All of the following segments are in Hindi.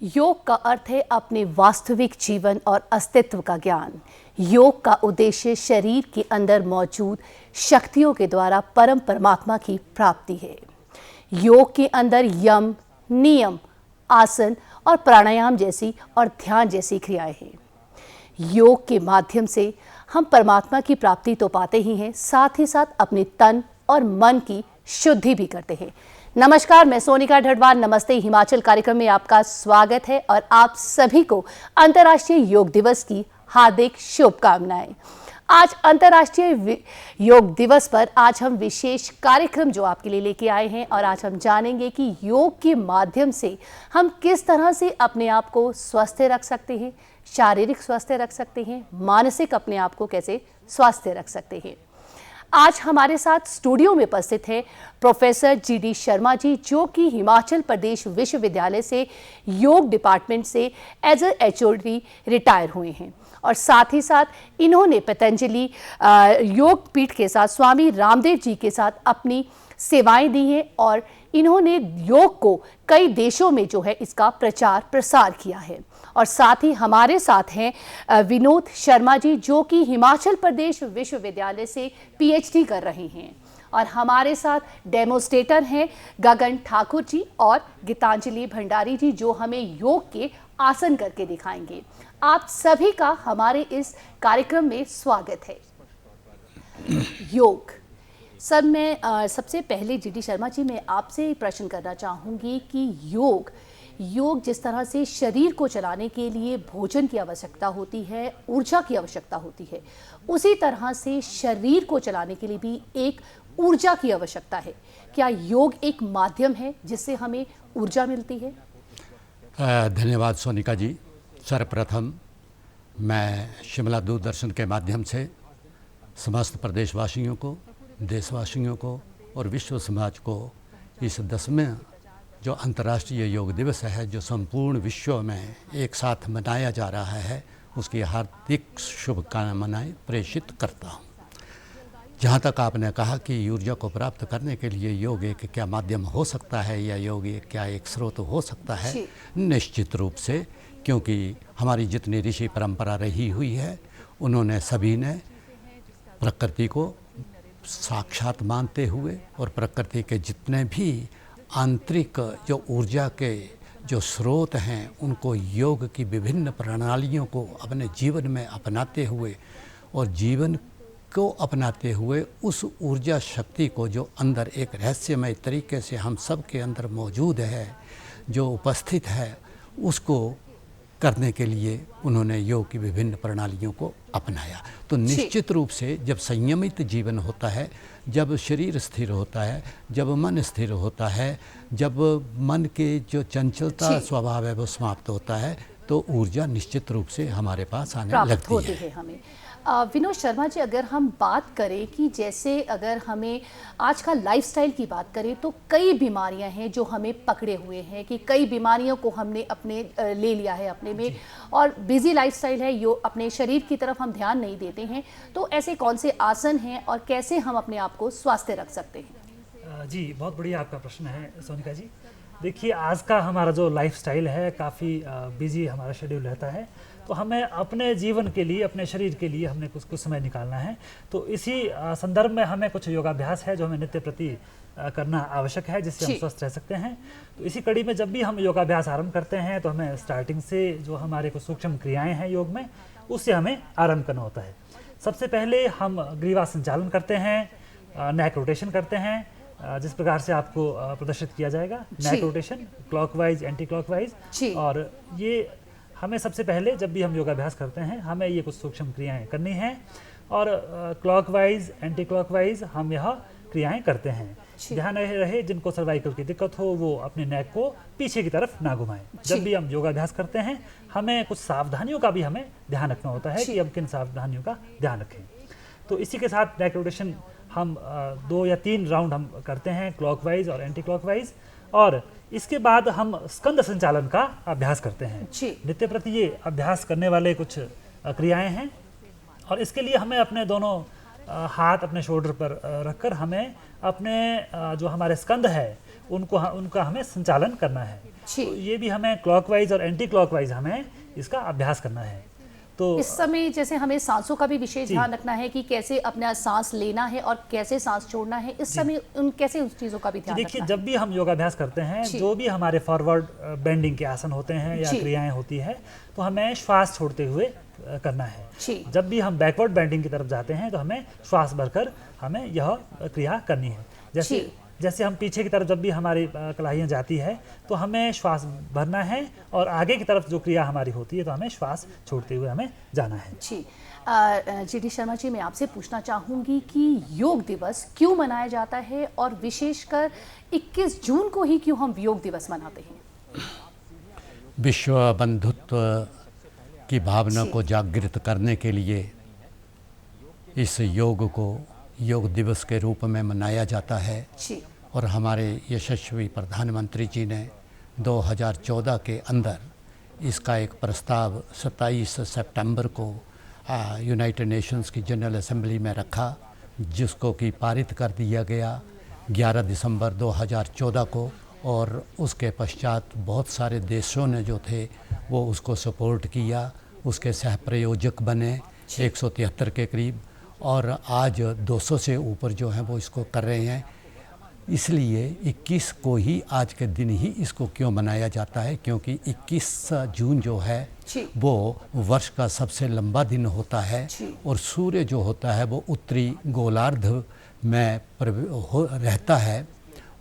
योग का अर्थ है अपने वास्तविक जीवन और अस्तित्व का ज्ञान। योग का उद्देश्य शरीर के अंदर मौजूद शक्तियों के द्वारा परम परमात्मा की प्राप्ति है। योग के अंदर यम, नियम, आसन और प्राणायाम जैसी और ध्यान जैसी क्रियाएं हैं। योग के माध्यम से हम परमात्मा की प्राप्ति तो पाते ही हैं, साथ ही साथ अपने तन और मन की शुद्धि भी करते हैं। नमस्कार, मैं सोनिका ढडवाल। नमस्ते हिमाचल कार्यक्रम में आपका स्वागत है और आप सभी को अंतर्राष्ट्रीय योग दिवस की हार्दिक शुभकामनाएं। आज अंतर्राष्ट्रीय योग दिवस पर आज हम विशेष कार्यक्रम जो आपके लिए लेके आए हैं और आज हम जानेंगे कि योग के माध्यम से हम किस तरह से अपने आप को स्वस्थ रख सकते हैं, शारीरिक स्वास्थ्य रख सकते हैं, मानसिक अपने आप को कैसे स्वस्थ रख सकते हैं। आज हमारे साथ स्टूडियो में उपस्थित हैं प्रोफेसर GD शर्मा जी, जो कि हिमाचल प्रदेश विश्वविद्यालय से योग डिपार्टमेंट से एज ए HOD रिटायर हुए हैं और साथ ही साथ इन्होंने पतंजलि योग पीठ के साथ स्वामी रामदेव जी के साथ अपनी सेवाएं दी हैं और इन्होंने योग को कई देशों में जो है इसका प्रचार प्रसार किया है। और साथ ही हमारे साथ हैं विनोद शर्मा जी, जो कि हिमाचल प्रदेश विश्वविद्यालय से PhD कर रहे हैं और हमारे साथ डेमोस्ट्रेटर हैं गगन ठाकुर जी और गीतांजलि भंडारी जी, जो हमें योग के आसन करके दिखाएंगे। आप सभी का हमारे इस कार्यक्रम में स्वागत है। योग सर, मैं सबसे पहले GD शर्मा जी, मैं आपसे प्रश्न करना चाहूँगी कि योग जिस तरह से शरीर को चलाने के लिए भोजन की आवश्यकता होती है, ऊर्जा की आवश्यकता होती है, उसी तरह से शरीर को चलाने के लिए भी एक ऊर्जा की आवश्यकता है। क्या योग एक माध्यम है जिससे हमें ऊर्जा मिलती है? धन्यवाद सोनिका जी। सर्वप्रथम मैं शिमला दूरदर्शन के माध्यम से समस्त प्रदेशवासियों को, देशवासियों को और विश्व समाज को इस 10वें जो अंतर्राष्ट्रीय योग दिवस है, जो संपूर्ण विश्व में एक साथ मनाया जा रहा है, उसकी हार्दिक शुभकामनाएं प्रेषित करता हूँ। जहाँ तक आपने कहा कि ऊर्जा को प्राप्त करने के लिए योग एक क्या माध्यम हो सकता है या योग क्या एक स्रोत हो सकता है, निश्चित रूप से, क्योंकि हमारी जितनी ऋषि परंपरा रही हुई है, उन्होंने सभी ने प्रकृति को साक्षात मानते हुए और प्रकृति के जितने भी आंतरिक जो ऊर्जा के जो स्रोत हैं, उनको योग की विभिन्न प्रणालियों को अपने जीवन में अपनाते हुए और जीवन को अपनाते हुए उस ऊर्जा शक्ति को जो अंदर एक रहस्यमय तरीके से हम सब के अंदर मौजूद है, जो उपस्थित है, उसको करने के लिए उन्होंने योग की विभिन्न प्रणालियों को अपनाया। तो निश्चित रूप से जब संयमित जीवन होता है, जब शरीर स्थिर होता है, जब मन स्थिर होता है, जब मन के जो चंचलता स्वभाव है वो समाप्त होता है, तो ऊर्जा निश्चित रूप से हमारे पास आने लगती है हमें। विनोद शर्मा जी, अगर हम बात करें कि जैसे अगर हमें आज का लाइफस्टाइल की बात करें तो कई बीमारियां हैं जो हमें पकड़े हुए हैं, कि कई बीमारियों को हमने अपने ले लिया है अपने में, और बिजी लाइफस्टाइल है, यो अपने शरीर की तरफ हम ध्यान नहीं देते हैं। तो ऐसे कौन से आसन हैं और कैसे हम अपने आप को स्वस्थ रख सकते हैं? जी, बहुत बढ़िया आपका प्रश्न है सोनिका जी। देखिए, आज का हमारा जो लाइफस्टाइल है, काफ़ी बिजी हमारा शेड्यूल रहता है, तो हमें अपने जीवन के लिए, अपने शरीर के लिए हमने कुछ समय निकालना है। तो इसी संदर्भ में हमें कुछ योगाभ्यास है जो हमें नित्य प्रति करना आवश्यक है, जिससे हम स्वस्थ रह सकते हैं। तो इसी कड़ी में जब भी हम योगाभ्यास आरंभ करते हैं तो हमें स्टार्टिंग से जो हमारे कुछ सूक्ष्म क्रियाएं हैं योग में, उससे हमें आरंभ करना होता है। सबसे पहले हम ग्रीवा संचालन करते हैं, नेक रोटेशन करते हैं, जिस प्रकार से आपको प्रदर्शित किया जाएगा। Neck rotation clockwise, anti clockwise, और ये हमें सबसे पहले जब भी हम योगाभ्यास करते हैं हमें ये कुछ सूक्ष्म क्रियाएं करनी हैं, और क्लॉकवाइज, एंटी क्लॉकवाइज हम यह क्रियाएं करते हैं। ध्यान रहे जिनको सर्वाइकल की दिक्कत हो वो अपने नेक को पीछे की तरफ ना घुमाएं। जब भी हम योगाभ्यास करते हैं हमें कुछ सावधानियों का भी हमें ध्यान रखना होता है कि हम किन सावधानियों का ध्यान रखें। तो इसी के साथ नेक रोटेशन हम 2 या 3 राउंड हम करते हैं, क्लॉकवाइज और एंटी क्लॉकवाइज, और इसके बाद हम स्कंद संचालन का अभ्यास करते हैं। नित्य प्रति ये अभ्यास करने वाले कुछ क्रियाएं हैं, और इसके लिए हमें अपने दोनों हाथ अपने शोल्डर पर रखकर हमें अपने जो हमारे स्कंद है उनका हमें संचालन करना है। जी। तो ये भी हमें क्लॉकवाइज और एंटी क्लॉकवाइज हमें इसका अभ्यास करना है। तो इस समय जैसे हमें सांसों का भी विशेष जी। ध्यान रखना है कि कैसे अपना सांस लेना है और कैसे सांस छोड़ना है, इस समय कैसे उन चीज़ों का भी ध्यान देखिए, रखना जब भी हम योगाभ्यास करते हैं, जी। जो भी हमारे फॉरवर्ड बेंडिंग के आसन होते हैं या जी। क्रियाएं होती है, तो हमें श्वास छोड़ते हुए करना है। जी। जब भी हम बैकवर्ड बेंडिंग की तरफ जाते हैं तो हमें श्वास भरकर हमें यह क्रिया करनी है। जी। जैसे हम पीछे की तरफ जब भी हमारी कलाइयाँ जाती है तो हमें श्वास भरना है, और आगे की तरफ जो क्रिया हमारी होती है तो हमें श्वास छोड़ते हुए हमें जाना है। जी। GD शर्मा जी, मैं आपसे पूछना चाहूँगी कि योग दिवस क्यों मनाया जाता है और विशेषकर 21 जून को ही क्यों हम योग दिवस मनाते हैं? विश्व बंधुत्व की भावना जी। को जागृत करने के लिए इस योग को योग दिवस के रूप में मनाया जाता है। जी। और हमारे यशस्वी प्रधानमंत्री जी ने 2014 के अंदर इसका एक प्रस्ताव 27 सितंबर को यूनाइटेड नेशंस की जनरल असेंबली में रखा, जिसको कि पारित कर दिया गया 11 दिसंबर 2014 को। और उसके पश्चात बहुत सारे देशों ने जो थे वो उसको सपोर्ट किया, उसके सह प्रयोजक बने 173 के करीब, और आज 200 से ऊपर जो हैं वो इसको कर रहे हैं। इसलिए 21 को ही आज के दिन ही इसको क्यों मनाया जाता है, क्योंकि 21 जून जो है वो वर्ष का सबसे लंबा दिन होता है, और सूर्य जो होता है वो उत्तरी गोलार्ध में रहता है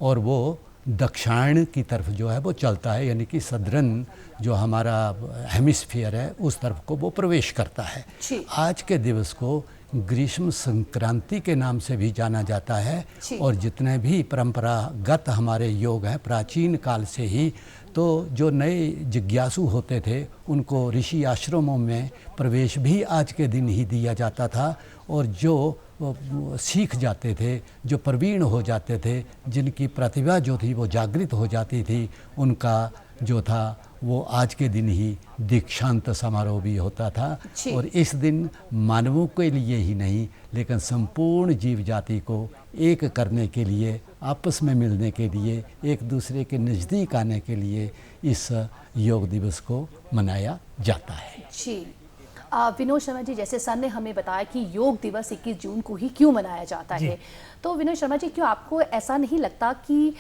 और वो दक्षिण की तरफ जो है वो चलता है, यानी कि सदर्न जो हमारा हेमिस्फीयर है उस तरफ को वो प्रवेश करता है। आज के दिवस को ग्रीष्म संक्रांति के नाम से भी जाना जाता है, और जितने भी परंपरागत हमारे योग हैं प्राचीन काल से ही, तो जो नए जिज्ञासु होते थे उनको ऋषि आश्रमों में प्रवेश भी आज के दिन ही दिया जाता था, और जो सीख जाते थे, जो प्रवीण हो जाते थे, जिनकी प्रतिभा जो थी वो जागृत हो जाती थी, उनका जो था वो आज के दिन ही दीक्षांत समारोह भी होता था। और इस दिन मानवों के लिए ही नहीं लेकिन संपूर्ण जीव जाति को एक करने के लिए, आपस में मिलने के लिए, एक दूसरे के नज़दीक आने के लिए इस योग दिवस को मनाया जाता है। जी। विनोद शर्मा जी, जैसे सर ने हमें बताया कि योग दिवस 21 जून को ही क्यों मनाया जाता है, तो विनोद शर्मा जी, क्यों आपको ऐसा नहीं लगता कि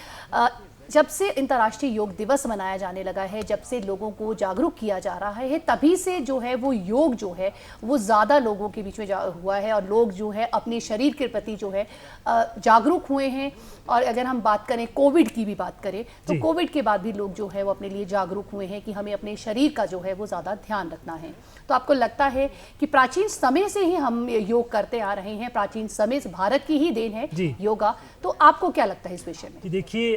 जब से अंतर्राष्ट्रीय योग दिवस मनाया जाने लगा है, जब से लोगों को जागरूक किया जा रहा है, तभी से जो है वो योग जो है वो ज़्यादा लोगों के बीच में हुआ है, और लोग जो है अपने शरीर के प्रति जो है जागरूक हुए हैं। और अगर हम बात करें कोविड की भी बात करें तो कोविड के बाद भी लोग जो है वो अपने लिए जागरूक हुए हैं कि हमें अपने शरीर का जो है वो ज़्यादा ध्यान रखना है। तो आपको लगता है कि प्राचीन समय से ही हम योग करते आ रहे हैं, प्राचीन समय से भारत की ही देन है योगा, तो आपको क्या लगता है इस विषय में? देखिए,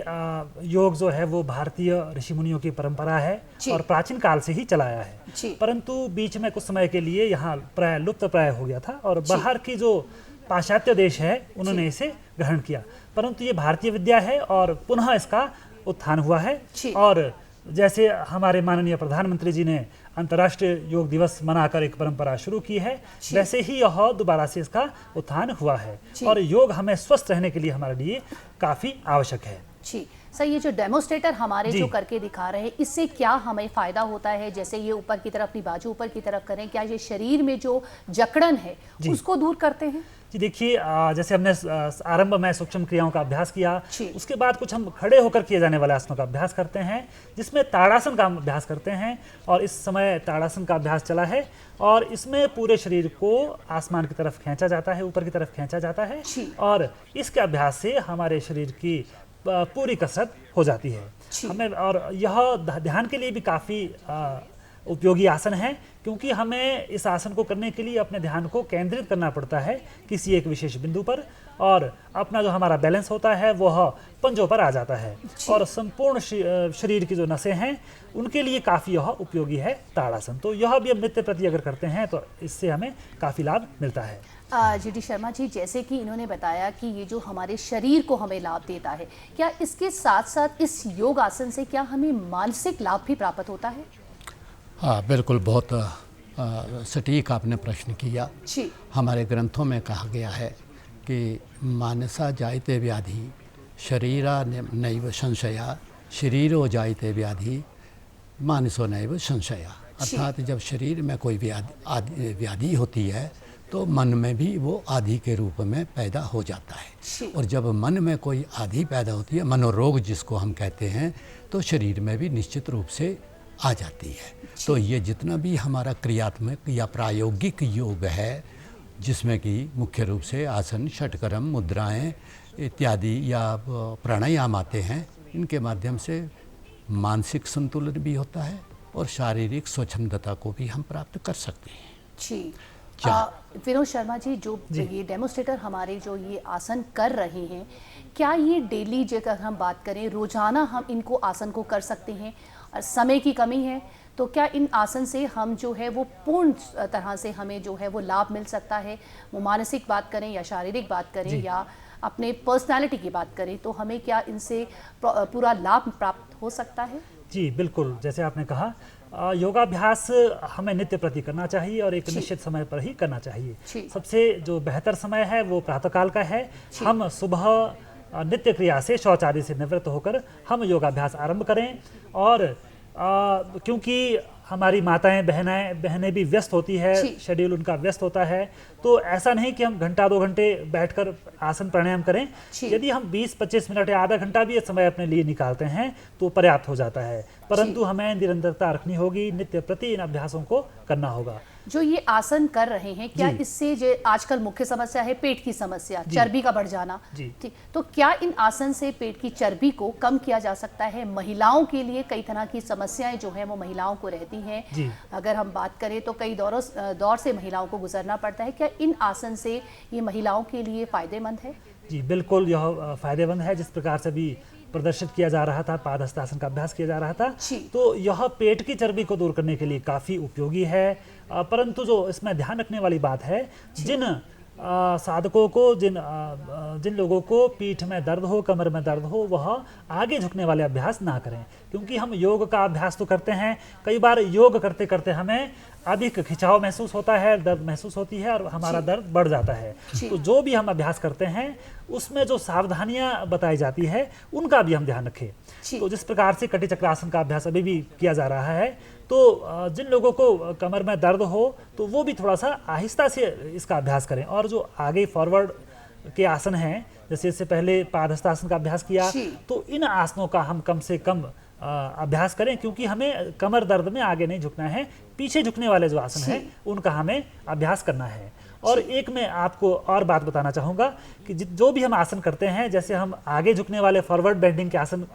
योग जो है वो भारतीय ऋषि मुनियों की परंपरा है और प्राचीन काल से ही चलाया है, परंतु बीच में कुछ समय के लिए यहाँ प्राय लुप्त प्राय हो गया था, और बाहर की जो पाश्चात्य देश है उन्होंने इसे ग्रहण किया, परंतु ये भारतीय विद्या है और पुनः इसका उत्थान हुआ है। और जैसे हमारे माननीय प्रधानमंत्री जी ने अंतर्राष्ट्रीय योग दिवस मनाकर एक परंपरा शुरू की है, वैसे ही यह दोबारा से इसका उत्थान हुआ है, और योग हमें स्वस्थ रहने के लिए हमारे लिए काफ़ी आवश्यक है। जी सर, ये जो डेमोस्ट्रेटर हमारे जो करके दिखा रहे हैं, इससे क्या हमें फ़ायदा होता है? जैसे ये ऊपर की तरफ, अपनी बाजू ऊपर की तरफ करें, क्या ये शरीर में जो जकड़न है उसको दूर करते हैं? जी देखिए, जैसे हमने आरंभ में सूक्ष्म क्रियाओं का अभ्यास किया, उसके बाद कुछ हम खड़े होकर किए जाने वाले आसनों का अभ्यास करते हैं, जिसमें ताड़ासन का अभ्यास करते हैं, और इस समय ताड़ासन का अभ्यास चला है, और इसमें पूरे शरीर को आसमान की तरफ खींचा जाता है, ऊपर की तरफ खींचा जाता है, और इसके अभ्यास से हमारे शरीर की पूरी कसरत हो जाती है हमें। और यह ध्यान के लिए भी काफ़ी उपयोगी आसन है, क्योंकि हमें इस आसन को करने के लिए अपने ध्यान को केंद्रित करना पड़ता है किसी एक विशेष बिंदु पर, और अपना जो हमारा बैलेंस होता है वह पंजों पर आ जाता है, और संपूर्ण शरीर की जो नसें हैं उनके लिए काफ़ी यह उपयोगी है ताड़ासन। तो यह भी हम नित्य प्रति अगर करते हैं तो इससे हमें काफ़ी लाभ मिलता है। GD शर्मा जी, जैसे कि इन्होंने बताया कि ये जो हमारे शरीर को हमें लाभ देता है, क्या इसके साथ साथ इस योग आसन से क्या हमें मानसिक लाभ भी प्राप्त होता है? हाँ, बिल्कुल, बहुत सटीक आपने प्रश्न किया। हमारे ग्रंथों में कहा गया है कि मानसा जायते व्याधि शरीरा नैव संशया शरीरो जायते व्याधि मानसो नैव संशया। अर्थात जब शरीर में कोई व्याधि होती है तो मन में भी वो आदि के रूप में पैदा हो जाता है। और जब मन में कोई आदि पैदा होती है, मनोरोग जिसको हम कहते हैं, तो शरीर में भी निश्चित रूप से आ जाती है। तो ये जितना भी हमारा क्रियात्मक या प्रायोगिक योग है, जिसमें कि मुख्य रूप से आसन, षटकर्म, मुद्राएं इत्यादि या प्राणायाम आते हैं, इनके माध्यम से मानसिक संतुलन भी होता है और शारीरिक स्वच्छंदता को भी हम प्राप्त कर सकते हैं। जी विनोद शर्मा जी, जो ये डेमोस्ट्रेटर हमारे जो ये आसन कर रहे हैं, क्या ये डेली अगर हम बात करें, रोजाना हम इनको आसन को कर सकते हैं? और समय की कमी है तो क्या इन आसन से हम जो है वो पूर्ण तरह से हमें जो है वो लाभ मिल सकता है? वो मानसिक बात करें या शारीरिक बात करें या अपने पर्सनालिटी की बात करें, तो हमें क्या इनसे पूरा लाभ प्राप्त हो सकता है? जी बिल्कुल, जैसे आपने कहा, योगाभ्यास हमें नित्य प्रति करना चाहिए और एक निश्चित समय पर ही करना चाहिए। सबसे जो बेहतर समय है वो प्रातःकाल का है। हम सुबह नित्य क्रिया से, शौचादि से निवृत्त होकर हम योगाभ्यास आरंभ करें। और क्योंकि हमारी माताएं बहनें भी व्यस्त होती है, शेड्यूल उनका व्यस्त होता है, तो ऐसा नहीं कि हम घंटा 2 घंटे बैठकर आसन प्राणायाम करें। यदि हम 20-25 मिनट या आधा घंटा भी ये समय अपने लिए निकालते हैं तो पर्याप्त हो जाता है। परंतु हमें निरंतरता रखनी होगी, नित्य प्रति इन अभ्यासों को करना होगा। जो ये आसन कर रहे हैं, क्या इससे जो आजकल मुख्य समस्या है पेट की समस्या, चर्बी का बढ़ जाना, ठीक, तो क्या इन आसन से पेट की चर्बी को कम किया जा सकता है? महिलाओं के लिए कई तरह की समस्याएं जो है वो महिलाओं को रहती हैं। अगर हम बात करें तो कई दौर से महिलाओं को गुजरना पड़ता है। क्या इन आसन से ये महिलाओं के लिए फायदेमंद है? जी बिल्कुल, यह फायदेमंद है। जिस प्रकार से भी प्रदर्शित किया जा रहा था, पादहस्तासन का अभ्यास किया जा रहा था, तो यह पेट की चर्बी को दूर करने के लिए काफ़ी उपयोगी है। परंतु जो इसमें ध्यान रखने वाली बात है, जिन साधकों को, जिन लोगों को पीठ में दर्द हो, कमर में दर्द हो, वह आगे झुकने वाले अभ्यास ना करें। क्योंकि हम योग का अभ्यास तो करते हैं, कई बार योग करते करते हमें अधिक खिंचाव महसूस होता है, दर्द महसूस होती है और हमारा दर्द बढ़ जाता है। तो जो भी हम अभ्यास करते हैं उसमें जो सावधानियां बताई जाती है उनका भी हम ध्यान रखें। तो जिस प्रकार से कटी चक्रासन का अभ्यास अभी भी किया जा रहा है, तो जिन लोगों को कमर में दर्द हो तो वो भी थोड़ा सा आहिस्ता से इसका अभ्यास करें। और जो आगे फॉरवर्ड के आसन हैं, जैसे इससे पहले पादहस्तासन का अभ्यास किया, तो इन आसनों का हम कम से कम अभ्यास करें, क्योंकि हमें कमर दर्द में आगे नहीं झुकना है, पीछे झुकने वाले जो आसन हैं उनका हमें अभ्यास करना है। और एक मैं आपको और बात बताना चाहूँगा कि जो भी हम आसन करते हैं, जैसे हम आगे झुकने वाले फॉरवर्ड बेंडिंग के आसन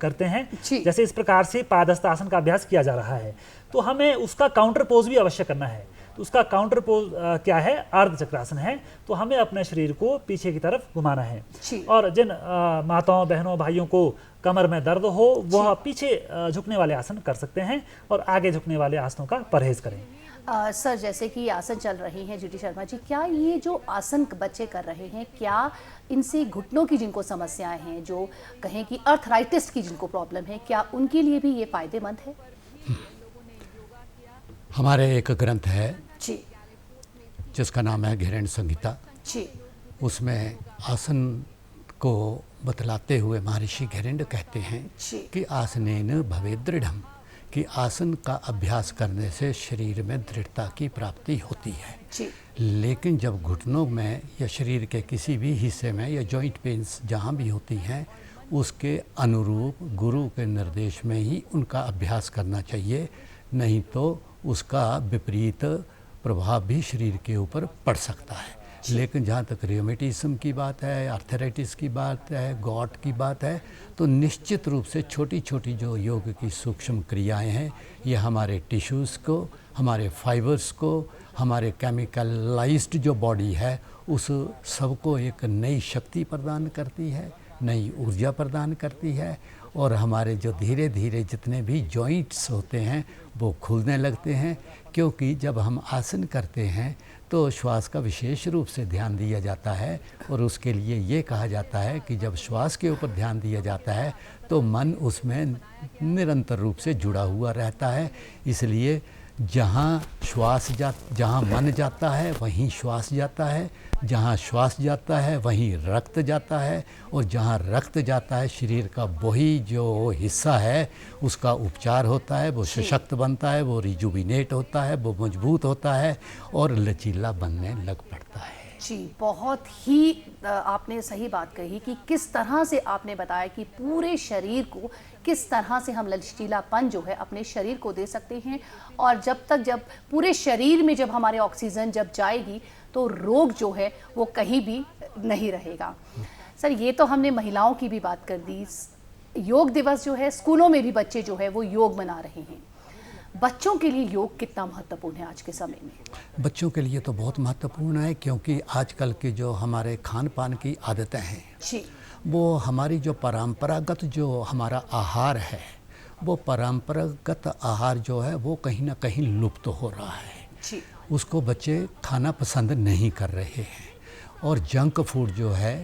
करते हैं, जैसे इस प्रकार से पादहस्तासन का अभ्यास किया जा रहा है, तो हमें उसका काउंटर पोज भी अवश्य करना है। तो उसका काउंटर पोज क्या है? अर्ध चक्रासन है। तो हमें अपने शरीर को पीछे की तरफ घुमाना है। और जिन माताओं, बहनों, भाइयों को कमर में दर्द हो, वह पीछे झुकने वाले आसन कर सकते हैं और आगे झुकने वाले आसनों का परहेज करें। सर, जैसे कि आसन चल रहे हैं जीटी शर्मा जी, क्या ये जो आसन बच्चे कर रहे हैं, क्या इनसे घुटनों की जिनको समस्याएं हैं, जो कहें कि अर्थराइटिस की जिनको प्रॉब्लम है, क्या उनके लिए भी ये फायदेमंद है? हमारे एक ग्रंथ है जी, जिसका नाम है घेरण संहिता जी, उसमें आसन को बतलाते हुए महर्षि घेरेंड कहते हैं कि आसनेन भवे दृढ़म, कि आसन का अभ्यास करने से शरीर में दृढ़ता की प्राप्ति होती है। लेकिन जब घुटनों में या शरीर के किसी भी हिस्से में या जॉइंट पेन्स जहाँ भी होती हैं, उसके अनुरूप गुरु के निर्देश में ही उनका अभ्यास करना चाहिए, नहीं तो उसका विपरीत प्रभाव भी शरीर के ऊपर पड़ सकता है। लेकिन जहाँ तक रियोमेटिज्म की बात है, आर्थराइटिस की बात है, गॉट की बात है, तो निश्चित रूप से छोटी छोटी जो योग की सूक्ष्म क्रियाएं हैं, ये हमारे टिश्यूज़ को, हमारे फाइबर्स को, हमारे केमिकलाइज्ड जो बॉडी है उस सबको एक नई शक्ति प्रदान करती है, नई ऊर्जा प्रदान करती है। और हमारे जो धीरे धीरे जितने भी जॉइंट्स होते हैं वो खुलने लगते हैं, क्योंकि जब हम आसन करते हैं तो श्वास का विशेष रूप से ध्यान दिया जाता है। और उसके लिए ये कहा जाता है कि जब श्वास के ऊपर ध्यान दिया जाता है तो मन उसमें निरंतर रूप से जुड़ा हुआ रहता है। इसलिए जहाँ मन जाता है वहीं श्वास जाता है, जहाँ श्वास जाता है वहीं रक्त जाता है, और जहाँ रक्त जाता है शरीर का वही जो हिस्सा है उसका उपचार होता है, वो सशक्त बनता है, वो रिजुविनेट होता है, वो मजबूत होता है और लचीला बनने लग पड़ता है। जी, बहुत ही आपने सही बात कही कि किस तरह से आपने बताया कि पूरे शरीर को किस तरह से हम लचीलापन जो है अपने शरीर को दे सकते हैं, और जब पूरे शरीर में जब हमारे ऑक्सीजन जब जाएगी तो रोग जो है वो कहीं भी नहीं रहेगा। सर, ये तो हमने महिलाओं की भी बात कर दी। योग दिवस जो है स्कूलों में भी बच्चे जो है वो योग मना रहे हैं। बच्चों के लिए योग कितना महत्वपूर्ण है आज के समय में? बच्चों के लिए तो बहुत महत्वपूर्ण है, क्योंकि आजकल के जो हमारे खान पान की आदतें हैं जी, वो हमारी जो परंपरागत जो हमारा आहार है, वो परंपरागत आहार जो है वो कहीं ना कहीं लुप्त हो रहा है। जी, उसको बच्चे खाना पसंद नहीं कर रहे हैं, और जंक फूड जो है,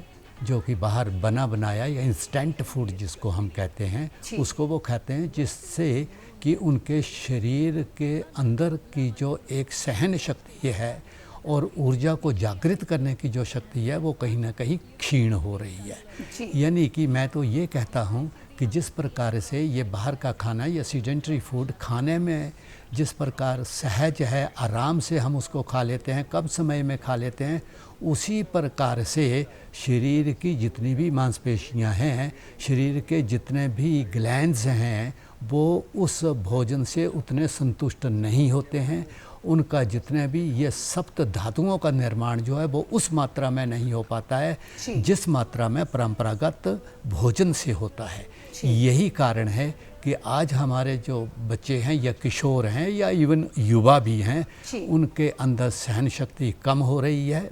जो कि बाहर बना बनाया या इंस्टेंट फूड जिसको हम कहते हैं, उसको वो खाते हैं, जिससे कि उनके शरीर के अंदर की जो एक सहन शक्ति है और ऊर्जा को जागृत करने की जो शक्ति है वो कहीं ना कहीं क्षीण हो रही है। यानी कि मैं तो ये कहता हूँ कि जिस प्रकार से ये बाहर का खाना या सीडेंटरी फूड खाने में जिस प्रकार सहज है, आराम से हम उसको खा लेते हैं, कम समय में खा लेते हैं, उसी प्रकार से शरीर की जितनी भी मांसपेशियां हैं, शरीर के जितने भी ग्लैंड्स हैं, वो उस भोजन से उतने संतुष्ट नहीं होते हैं। उनका जितने भी ये सप्त धातुओं का निर्माण जो है वो उस मात्रा में नहीं हो पाता है जिस मात्रा में परंपरागत भोजन से होता है। यही कारण है कि आज हमारे जो बच्चे हैं या किशोर हैं या इवन युवा भी हैं, उनके अंदर सहन शक्ति कम हो रही है,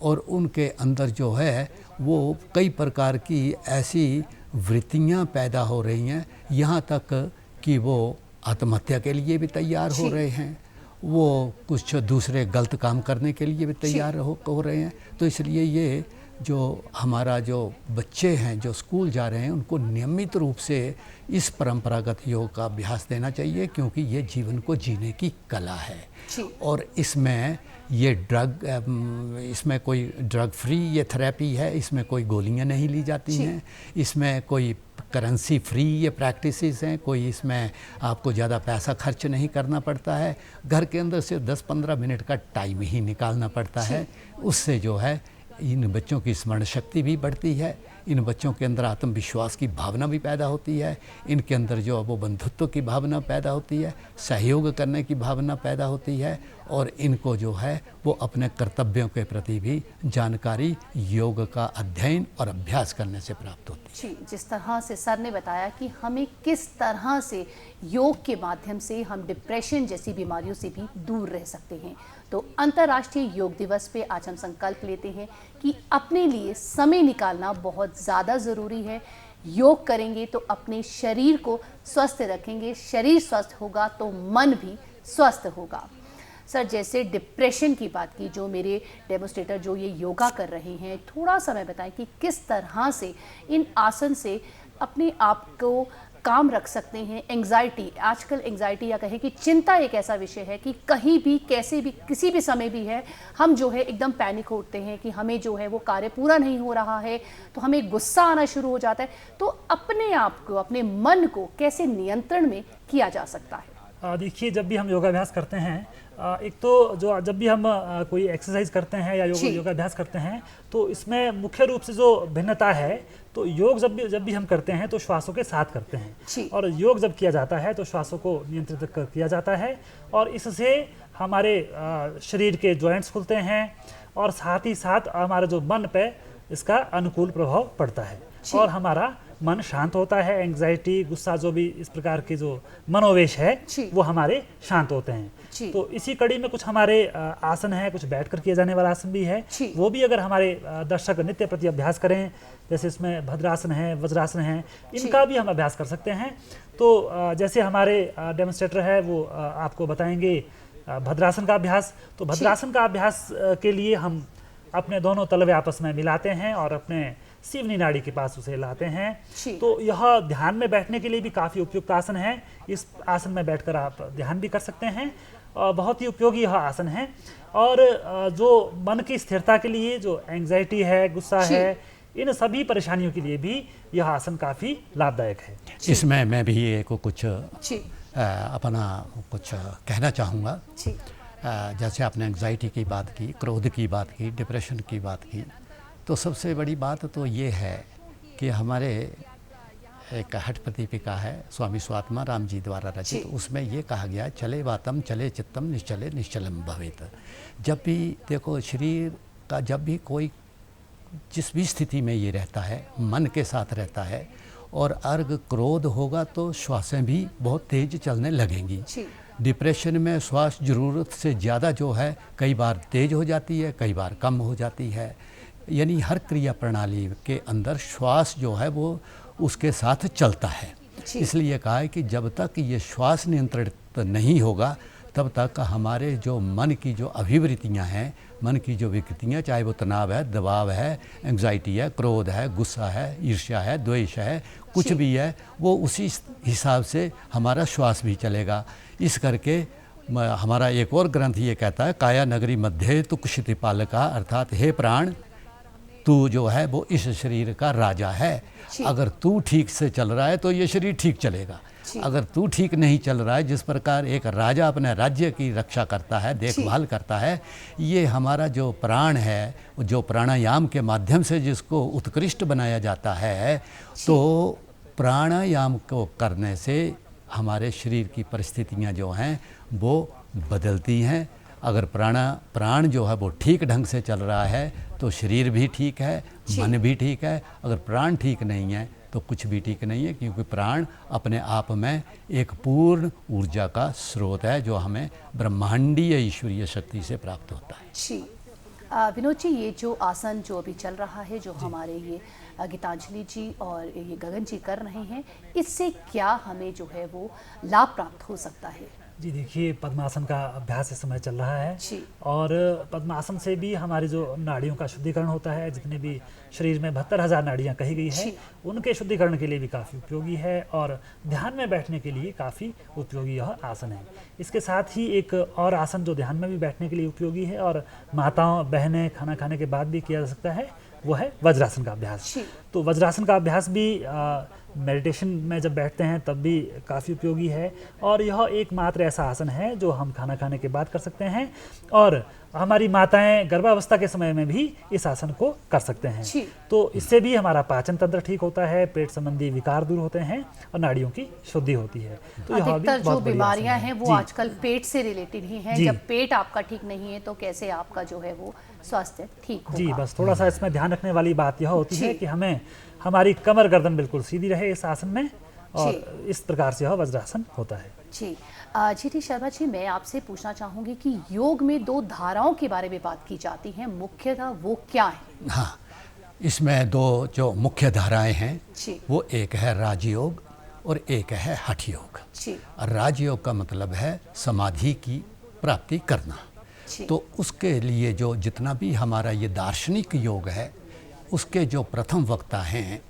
और उनके अंदर जो है वो कई प्रकार की ऐसी वृत्तियां पैदा हो रही हैं, यहाँ तक कि वो आत्महत्या के लिए भी तैयार हो रहे हैं, वो कुछ दूसरे गलत काम करने के लिए भी तैयार हो रहे हैं। तो इसलिए ये जो हमारा जो बच्चे हैं जो स्कूल जा रहे हैं, उनको नियमित रूप से इस परंपरागत योग का अभ्यास देना चाहिए, क्योंकि ये जीवन को जीने की कला है। और इसमें ये इसमें कोई ड्रग फ्री ये थेरेपी है, इसमें कोई गोलियां नहीं ली जाती हैं, इसमें कोई करेंसी फ्री ये प्रैक्टिसेस हैं, कोई इसमें आपको ज़्यादा पैसा खर्च नहीं करना पड़ता है, घर के अंदर सिर्फ 10-15 मिनट का टाइम ही निकालना पड़ता है। उससे जो है इन बच्चों की स्मरण शक्ति भी बढ़ती है, इन बच्चों के अंदर आत्मविश्वास की भावना भी पैदा होती है, इनके अंदर जो वो बंधुत्व की भावना पैदा होती है, सहयोग करने की भावना पैदा होती है, और इनको जो है वो अपने कर्तव्यों के प्रति भी जानकारी योग का अध्ययन और अभ्यास करने से प्राप्त होती है। जी, जिस तरह से सर ने बताया कि हमें किस तरह से योग के माध्यम से हम डिप्रेशन जैसी बीमारियों से भी दूर रह सकते हैं, तो अंतर्राष्ट्रीय योग दिवस पे आज हम संकल्प लेते हैं कि अपने लिए समय निकालना बहुत ज़्यादा ज़रूरी है। योग करेंगे तो अपने शरीर को स्वस्थ रखेंगे, शरीर स्वस्थ होगा तो मन भी स्वस्थ होगा। सर, जैसे डिप्रेशन की बात की, जो मेरे डेमोस्ट्रेटर जो ये योगा कर रहे हैं, थोड़ा सा मैं बताएं कि किस तरह से इन आसन से अपने आप को काम रख सकते हैं। एंग्जाइटी, आजकल एंग्जाइटी या कहें कि चिंता एक ऐसा विषय है कि कहीं भी कैसे भी किसी भी समय भी है हम जो है एकदम पैनिक होते हैं कि हमें जो है वो कार्य पूरा नहीं हो रहा है, तो हमें गुस्सा आना शुरू हो जाता है। तो अपने आप को, अपने मन को कैसे नियंत्रण में किया जा सकता है? देखिए, जब भी हम योगाभ्यास करते हैं, एक तो जो जब भी हम कोई एक्सरसाइज करते हैं या योगाभ्यास करते हैं, तो इसमें मुख्य रूप से जो भिन्नता है, तो योग जब भी हम करते हैं तो श्वासों के साथ करते हैं, और योग जब किया जाता है तो श्वासों को नियंत्रित किया जाता है, और इससे हमारे शरीर के जॉइंट्स खुलते हैं, और साथ ही साथ हमारे जो मन पे इसका अनुकूल प्रभाव पड़ता है, और हमारा मन शांत होता है। एंग्जाइटी, गुस्सा, जो भी इस प्रकार के जो मनोवेश है वो हमारे शांत होते हैं। तो इसी कड़ी में कुछ हमारे आसन है, कुछ बैठकर किए जाने वाला आसन भी है, वो भी अगर हमारे दर्शक नित्य प्रति अभ्यास करें, जैसे इसमें भद्रासन है, वज्रासन है, इनका भी हम अभ्यास कर सकते हैं। तो जैसे हमारे डेमोन्स्ट्रेटर है वो आपको बताएंगे भद्रासन का अभ्यास। तो भद्रासन का अभ्यास के लिए हम अपने दोनों तलवे आपस में मिलाते हैं और अपने सीवनी नाड़ी के पास उसे लाते हैं। जी। तो यह ध्यान में बैठने के लिए भी काफ़ी उपयुक्त आसन है। इस आसन में बैठकर आप ध्यान भी कर सकते हैं और बहुत ही उपयोगी यह आसन है। और जो मन की स्थिरता के लिए, जो एंग्जाइटी है, गुस्सा जी। है, इन सभी परेशानियों के लिए भी यह आसन काफ़ी लाभदायक है। इसमें मैं भी एक कुछ जी अपना कुछ कहना चाहूँगा। जी जैसे आपने एंग्जाइटी की बात की, क्रोध की बात की, डिप्रेशन की बात की, तो सबसे बड़ी बात तो ये है कि हमारे एक हठ प्रदीपिका है स्वामी स्वात्मा राम जी द्वारा रचित, जी। उसमें ये कहा गया है, चले वातम चले चित्तम निश्चले निश्चलम भवेत। जब भी देखो शरीर का जब भी कोई जिस भी स्थिति में ये रहता है, मन के साथ रहता है, और अर्घ क्रोध होगा तो श्वासें भी बहुत तेज चलने लगेंगी। जी। डिप्रेशन में श्वास ज़रूरत से ज़्यादा जो है कई बार तेज हो जाती है, कई बार कम हो जाती है। यानी हर क्रिया प्रणाली के अंदर श्वास जो है वो उसके साथ चलता है। जी। इसलिए कहा है कि जब तक ये श्वास नियंत्रित नहीं होगा तब तक हमारे जो मन की जो अभिवृत्तियाँ हैं, मन की जो विकृतियाँ, चाहे वो तनाव है, दबाव है, एंग्जाइटी है, क्रोध है, गुस्सा है, ईर्ष्या है, द्वेष है, कुछ भी है, वो उसी हिसाब से हमारा श्वास भी चलेगा। इस करके हमारा एक और ग्रंथ ये कहता है, काया नगरी मध्य तु कुशिति पालका, अर्थात हे प्राण तू जो है वो इस शरीर का राजा है। अगर तू ठीक से चल रहा है तो ये शरीर ठीक चलेगा। अगर तू ठीक नहीं चल रहा है, जिस प्रकार एक राजा अपने राज्य की रक्षा करता है, देखभाल करता है, ये हमारा जो प्राण है, जो प्राणायाम के माध्यम से जिसको उत्कृष्ट बनाया जाता है, तो प्राणायाम को करने से हमारे शरीर की परिस्थितियां जो हैं वो बदलती हैं। अगर प्राण जो है वो ठीक ढंग से चल रहा है तो शरीर भी ठीक है, मन भी ठीक है। अगर प्राण ठीक नहीं है तो कुछ भी ठीक नहीं है, क्योंकि प्राण अपने आप में एक पूर्ण ऊर्जा का स्रोत है जो हमें ब्रह्मांडीय ईश्वरीय शक्ति से प्राप्त होता है। जी विनोद जी, ये जो आसन जो अभी चल रहा है, जो हमारे ये गीतांजलि जी और ये गगन जी कर रहे हैं, इससे क्या हमें जो है वो लाभ प्राप्त हो सकता है? जी देखिए, पद्मासन का अभ्यास इस समय चल रहा है जी। और पद्मासन से भी हमारी जो नाड़ियों का शुद्धिकरण होता है, जितने भी शरीर में 72,000 नाड़ियाँ कही गई है, उनके शुद्धिकरण के लिए भी काफ़ी उपयोगी है और ध्यान में बैठने के लिए काफ़ी उपयोगी यह आसन है। इसके साथ ही एक और आसन जो ध्यान में भी बैठने के लिए उपयोगी है और माताओं बहनें खाना खाने के बाद भी किया जा सकता है, वो है वज्रासन का अभ्यास। तो वज्रासन का अभ्यास भी मेडिटेशन में जब बैठते हैं तब भी काफ़ी उपयोगी है और यह एकमात्र ऐसा आसन है जो हम खाना खाने के बाद कर सकते हैं और हमारी माताएं गर्भावस्था के समय में भी इस आसन को कर सकते हैं। तो इससे भी हमारा पाचन तंत्र ठीक होता है, पेट संबंधी विकार दूर होते हैं और नाड़ियों की शुद्धि होती है। तो यह भी अधिकतर जो बीमारियां हैं वो आजकल पेट से रिलेटेड ही हैं। जब पेट आपका ठीक नहीं है तो कैसे आपका जो है वो स्वास्थ्य ठीक होगा? जी, बस थोड़ा सा इसमें ध्यान रखने वाली बात यह होती है कि हमें हमारी कमर गर्दन बिल्कुल सीधी रहे इस आसन में और इस प्रकार से यह वज्रासन होता है। जी जी शर्मा जी, मैं आपसे पूछना चाहूँगी कि योग में 2 धाराओं के बारे में बात की जाती है, मुख्यतः वो क्या है? हाँ, इसमें 2 जो मुख्य धाराएं हैं वो एक है राजयोग और एक है हठ योग। राजयोग का मतलब है समाधि की प्राप्ति करना। तो उसके लिए जो जितना भी हमारा ये दार्शनिक योग है, उसके जो प्रथम वक्ता हैं,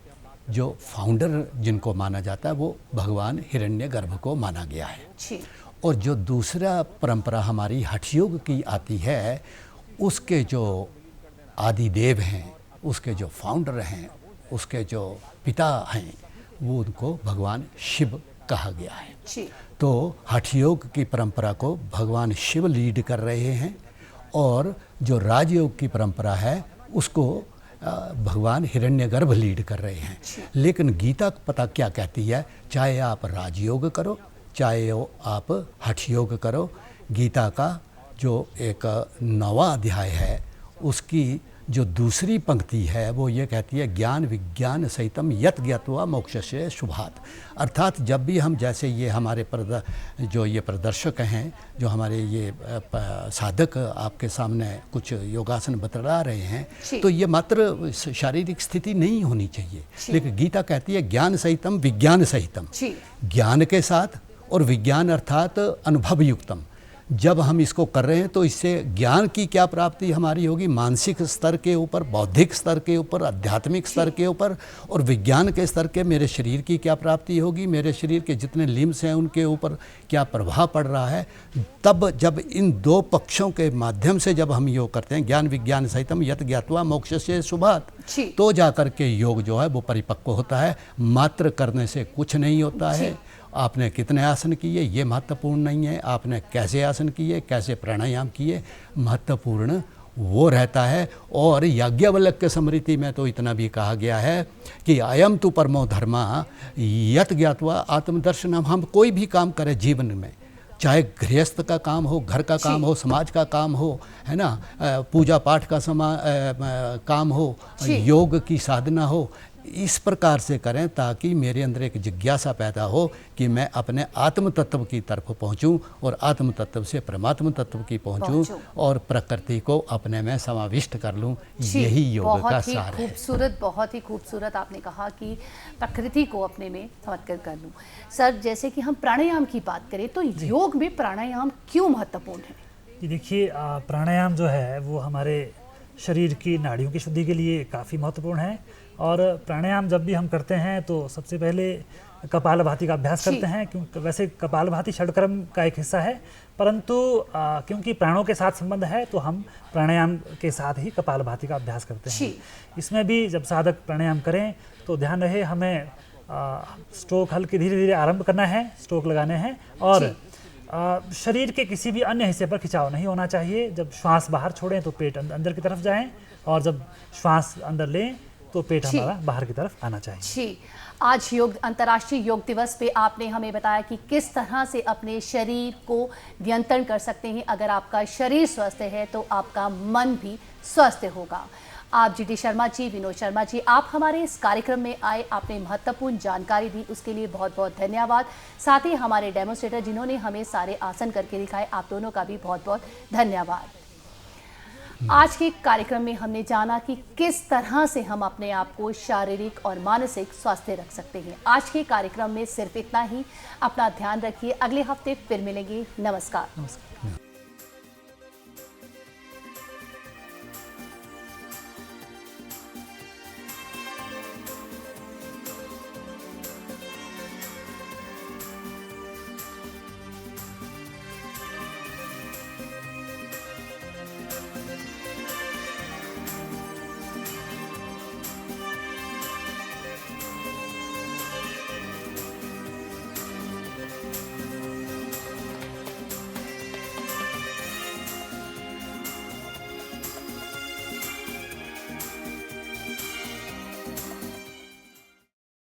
जो फाउंडर जिनको माना जाता है, वो भगवान हिरण्यगर्भ को माना गया है। और जो दूसरा परंपरा हमारी हठ योग की आती है, उसके जो आदिदेव हैं, उसके जो फाउंडर हैं, उसके जो पिता हैं, वो उनको भगवान शिव कहा गया है। तो हठ योग की परंपरा को भगवान शिव लीड कर रहे हैं और जो राजयोग की परंपरा है उसको भगवान हिरण्यगर्भ लीड कर रहे हैं। लेकिन गीता पता क्या कहती है, चाहे आप राजयोग करो चाहे आप हठ योग करो, गीता का जो एक 9वां अध्याय है उसकी जो दूसरी पंक्ति है वो ये कहती है, ज्ञान विज्ञान सहितम यत ज्ञात्वा मोक्षस्य शुभात्। अर्थात जब भी हम, जैसे ये हमारे जो ये प्रदर्शक हैं, जो हमारे ये साधक आपके सामने कुछ योगासन बतला रहे हैं, तो ये मात्र शारीरिक स्थिति नहीं होनी चाहिए, लेकिन गीता कहती है ज्ञान सहितम विज्ञान सहितम, ज्ञान के साथ और विज्ञान अर्थात अनुभव युक्तम। जब हम इसको कर रहे हैं तो इससे ज्ञान की क्या प्राप्ति हमारी होगी, मानसिक स्तर के ऊपर, बौद्धिक स्तर के ऊपर, आध्यात्मिक स्तर के ऊपर और विज्ञान के स्तर के मेरे शरीर की क्या प्राप्ति होगी, मेरे शरीर के जितने लिम्स हैं उनके ऊपर क्या प्रभाव पड़ रहा है। तब जब इन दो पक्षों के माध्यम से जब हम योग करते हैं, ज्ञान विज्ञान सहितम यत ज्ञात्वा मोक्षस्य शुभात्, तो जा कर के योग जो है वो परिपक्व होता है। मात्र करने से कुछ नहीं होता है। आपने कितने आसन किए ये महत्वपूर्ण नहीं है, आपने कैसे आसन किए, कैसे प्राणायाम किए, महत्वपूर्ण वो रहता है। और याज्ञवल्क्य के स्मृति में तो इतना भी कहा गया है कि अयम तु परमो धर्मा यत ज्ञात्वा आत्मदर्शनम। हम कोई भी काम करें जीवन में, चाहे गृहस्थ का काम हो, घर का काम हो, समाज का काम हो, है ना, पूजा पाठ का काम हो, योग की साधना हो, इस प्रकार से करें ताकि मेरे अंदर एक जिज्ञासा पैदा हो कि मैं अपने आत्म तत्व की तरफ पहुंचूं और आत्म तत्व से परमात्म तत्व की पहुंचूं और प्रकृति को अपने में समाविष्ट कर लूं। यही योग का सार है। खूबसूरत, बहुत ही खूबसूरत आपने कहा कि प्रकृति को अपने में समझकर कर लूं। सर, जैसे कि हम प्राणायाम की बात करें तो योग में प्राणायाम क्यों महत्वपूर्ण है? देखिए, प्राणायाम जो है वो हमारे शरीर की नाड़ियों की शुद्धि के लिए काफ़ी महत्वपूर्ण है। और प्राणायाम जब भी हम करते हैं तो सबसे पहले कपालभाति का अभ्यास करते हैं, क्योंकि वैसे कपालभाति षडकर्म का एक हिस्सा है, परंतु क्योंकि प्राणों के साथ संबंध है तो हम प्राणायाम के साथ ही कपालभाति का अभ्यास करते हैं। इसमें भी जब साधक प्राणायाम करें तो ध्यान रहे हमें स्ट्रोक हल्के धीरे धीरे आरंभ करना है, स्ट्रोक लगाने हैं और शरीर के किसी भी अन्य हिस्से पर खिंचाव नहीं होना चाहिए। जब श्वास बाहर छोड़ें तो पेट अंदर की तरफ जाएं और जब श्वास अंदर लें तो पेट हमारा बाहर की तरफ आना चाहिए। जी, आज अंतर्राष्ट्रीय योग दिवस पे आपने हमें बताया कि किस तरह से अपने शरीर को नियंत्रण कर सकते हैं। अगर आपका शरीर स्वस्थ है तो आपका मन भी स्वस्थ होगा। आप GD शर्मा जी, विनोद शर्मा जी, आप हमारे इस कार्यक्रम में आए, आपने महत्वपूर्ण जानकारी दी, उसके लिए बहुत बहुत धन्यवाद। साथ ही हमारे डेमोस्ट्रेटर जिन्होंने हमें सारे आसन करके दिखाए, आप दोनों का भी बहुत बहुत धन्यवाद। आज के कार्यक्रम में हमने जाना कि किस तरह से हम अपने आप को शारीरिक और मानसिक स्वास्थ्य रख सकते हैं। आज के कार्यक्रम में सिर्फ इतना ही। अपना ध्यान रखिए, अगले हफ्ते फिर मिलेंगे। नमस्कार।